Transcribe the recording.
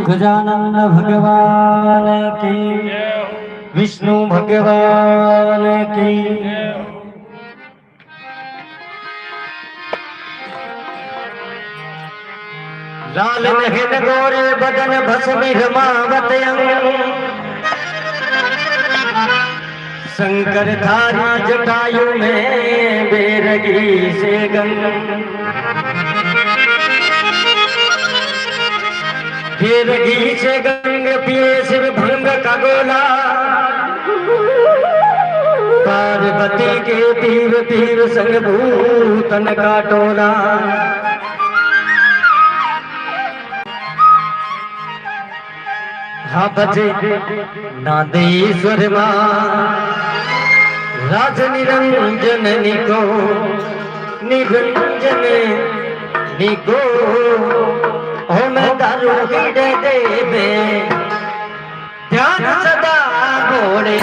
गजानन भगवान की, विष्णु भगवान की। लाल नयन गोरे बदन भस्मी रमावत अंग, शंकर धारी जटायु में बेरगी से गंग। बेरगी से गंग पिए शिव भंग का गोला, पार्वती के तीर तीर संग भूतन का टोला। हाँ बजे नादेश्वर माँ राज निरंजन निको, निरंजन निको। ओम दारू देवे ध्यान सदा मोरे।